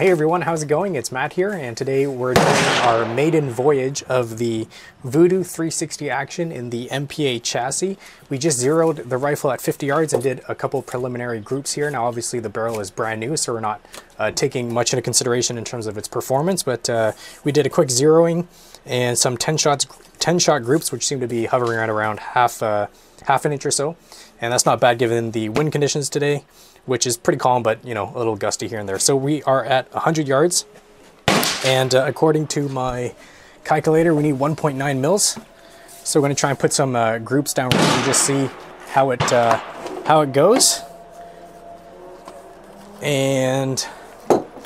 Hey everyone, how's it going? It's Matt here, and today we're doing our maiden voyage of the Vudoo 360 action in the MPA chassis. We just zeroed the rifle at 50 yards and did a couple preliminary groups here. Now obviously the barrel is brand new, so we're not taking much into consideration in terms of its performance, but we did a quick zeroing and some 10 shot groups, which seem to be hovering around half an inch or so. And that's not bad given the wind conditions today, which is pretty calm, but you know, a little gusty here and there. So we are at 100 yards, and according to my calculator, we need 1.9 mils. So we're going to try and put some groups down and just see how it goes. And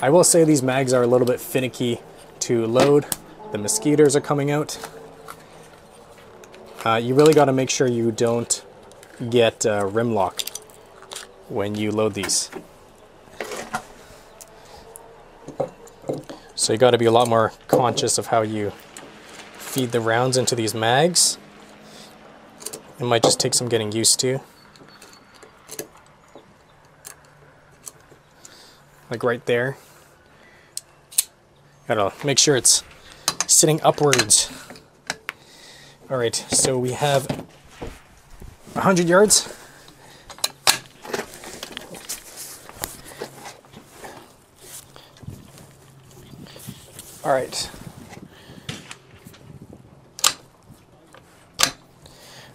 I will say these mags are a little bit finicky to load. The mosquitoes are coming out. You really got to make sure you don't get rim lock when you load these. So you got to be a lot more conscious of how you feed the rounds into these mags. It might just take some getting used to. Like right there. Gotta make sure it's sitting upwards. All right, so we have 100 yards. All right.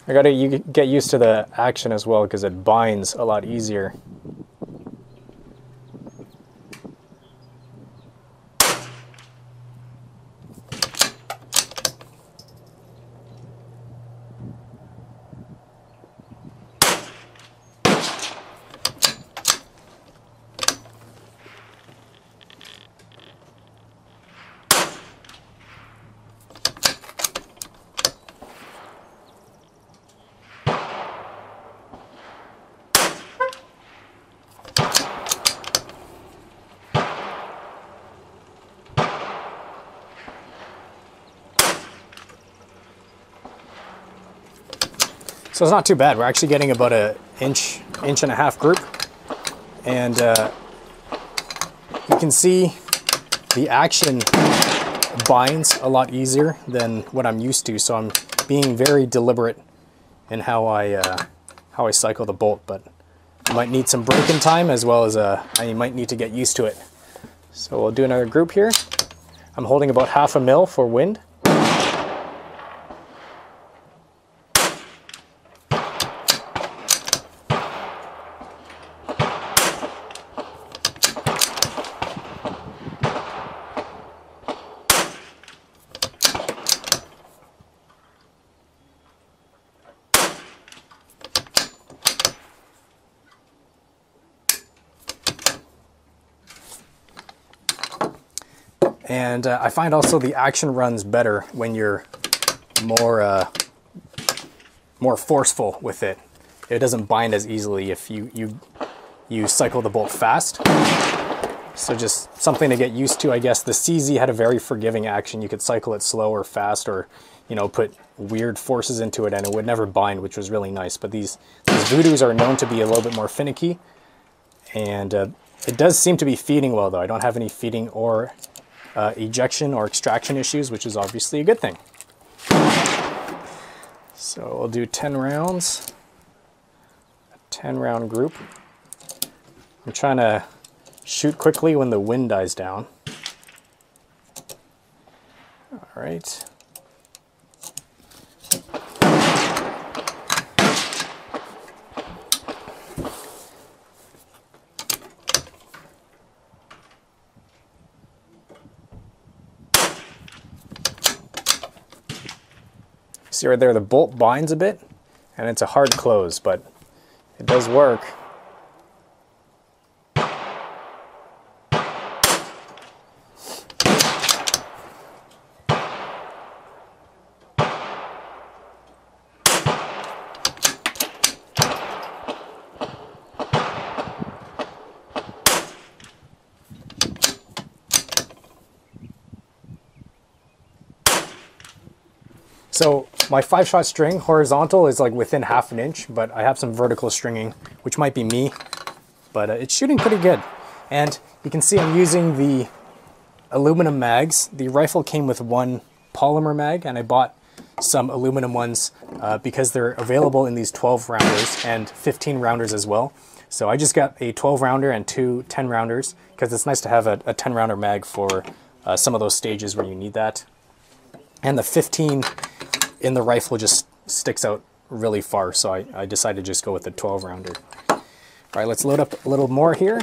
I gotta get used to the action as well because it binds a lot easier. So it's not too bad. We're actually getting about an inch and a half group. And you can see the action binds a lot easier than what I'm used to. So I'm being very deliberate in how I cycle the bolt, but I might need some break-in time as well as I might need to get used to it. So we'll do another group here. I'm holding about 1/2 mil for wind. And I find also the action runs better when you're more forceful with it. It doesn't bind as easily if you cycle the bolt fast. So just something to get used to, I guess. The CZ had a very forgiving action. You could cycle it slow or fast, or you know, put weird forces into it and it would never bind, which was really nice. But these Voodoos are known to be a little bit more finicky, and it does seem to be feeding well though. I don't have any feeding or ejection or extraction issues, which is obviously a good thing. So we'll do 10 rounds, a 10-round group. I'm trying to shoot quickly when the wind dies down. All right. See right there, the bolt binds a bit, and it's a hard close, but it does work. So my 5-shot string horizontal is like within 1/2 inch, but I have some vertical stringing, which might be me, but it's shooting pretty good. And you can see I'm using the aluminum mags. The rifle came with one polymer mag, and I bought some aluminum ones because they're available in these 12 rounders and 15 rounders as well. So I just got a 12 rounder and two 10 rounders because it's nice to have a 10 rounder mag for some of those stages where you need that. And the 15 in the rifle just sticks out really far, so I decided to just go with the 12 rounder. All right, let's load up a little more here.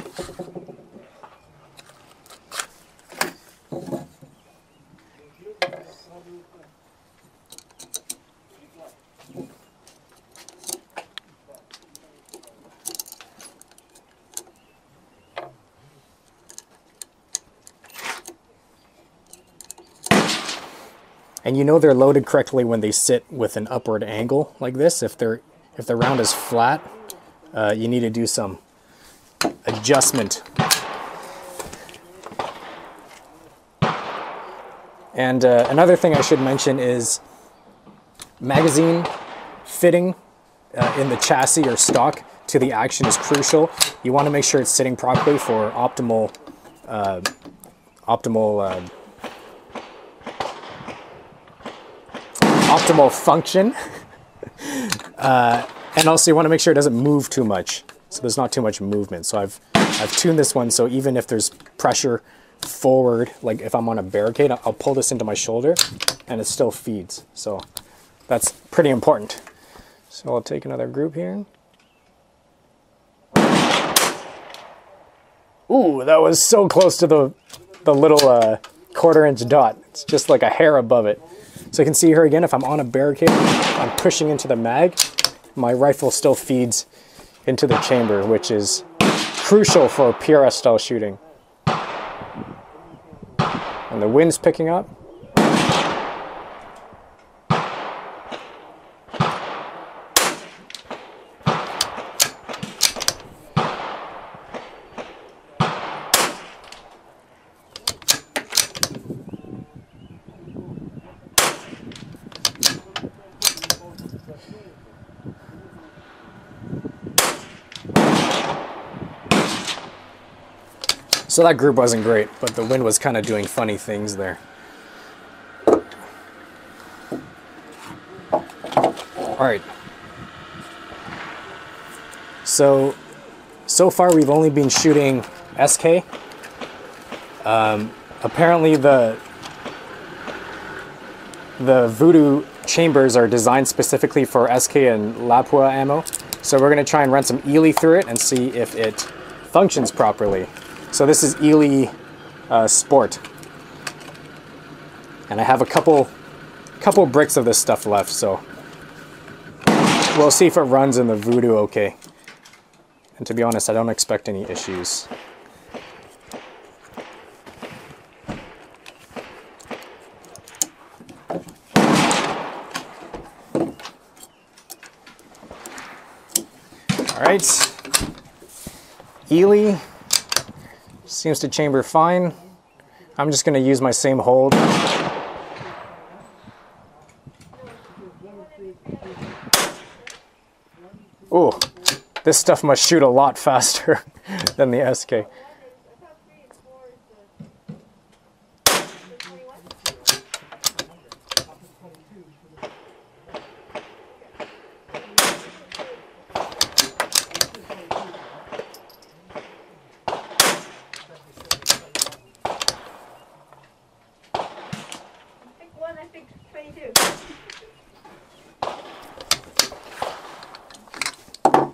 And you know they're loaded correctly when they sit with an upward angle like this. If the round is flat, you need to do some adjustment. And another thing I should mention is magazine fitting in the chassis or stock to the action is crucial. You want to make sure it's sitting properly for optimal function. And also you want to make sure it doesn't move too much, so there's not too much movement. So I've tuned this one so even if there's pressure forward, like if I'm on a barricade, I'll pull this into my shoulder and it still feeds. So that's pretty important. So I'll take another group here. Ooh, that was so close to the little 1/4 inch dot. It's just like a hair above it. So you can see here again, if I'm on a barricade, I'm pushing into the mag, my rifle still feeds into the chamber, which is crucial for PRS style shooting. And the wind's picking up. So that group wasn't great, but the wind was kind of doing funny things there. All right. So far we've only been shooting SK. Apparently the Vudoo chambers are designed specifically for SK and Lapua ammo. So we're going to try and run some Ely through it and see if it functions properly. So this is Ely Sport, and I have a couple bricks of this stuff left, so we'll see if it runs in the Vudoo okay. And to be honest, I don't expect any issues. All right, Ely seems to chamber fine. I'm just going to use my same hold. Ooh, this stuff must shoot a lot faster than the SK.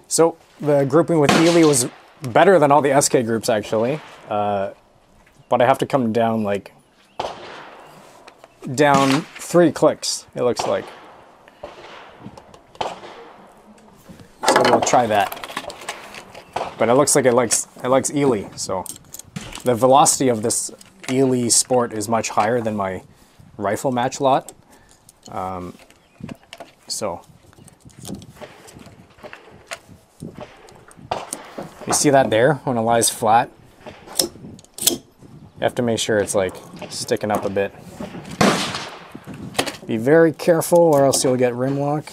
So the grouping with Ely was better than all the SK groups actually, but I have to come down down 3 clicks, it looks like. So we'll try that. But it looks like it likes Ely, so the velocity of this Ely Sport is much higher than my rifle match lot. You see that there when it lies flat? You have to make sure it's like sticking up a bit. Be very careful or else you'll get rim lock.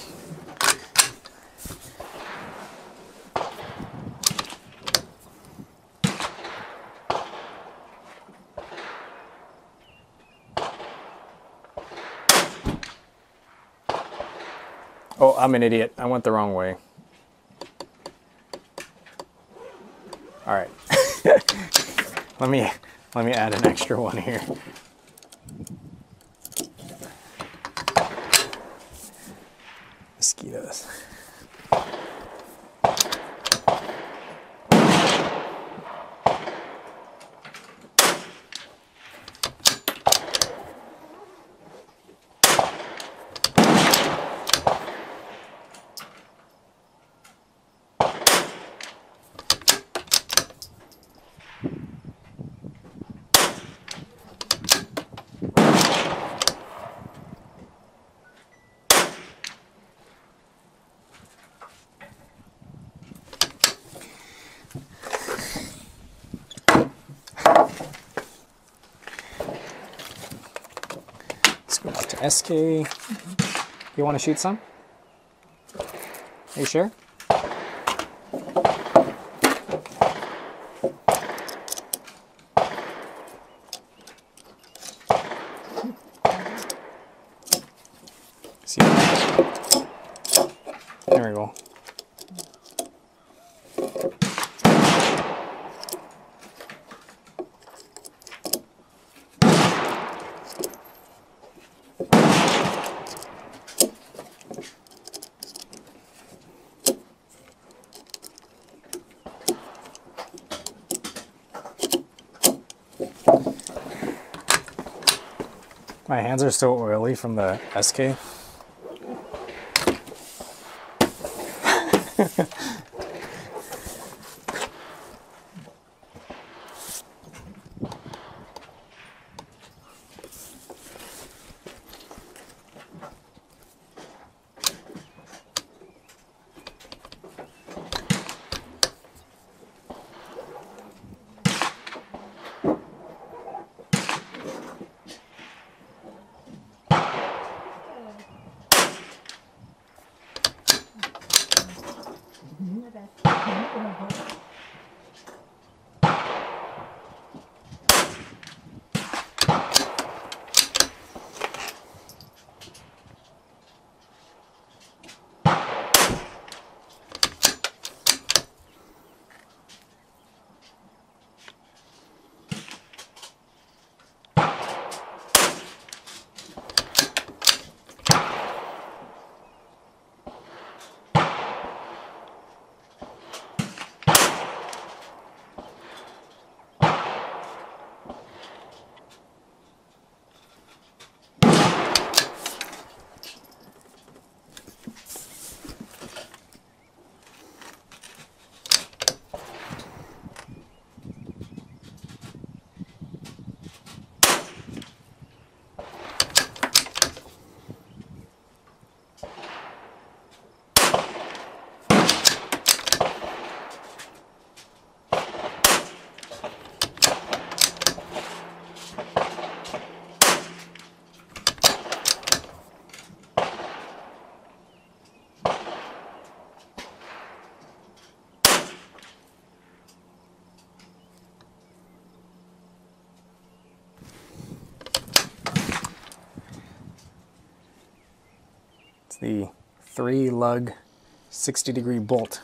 Oh, I'm an idiot. I went the wrong way. All right. let me add an extra one here. Mosquitoes. Let's go back to SK. You want to shoot some? Are you sure? See? There we go. My hands are so oily from the SK. The 3-lug 60-degree bolt.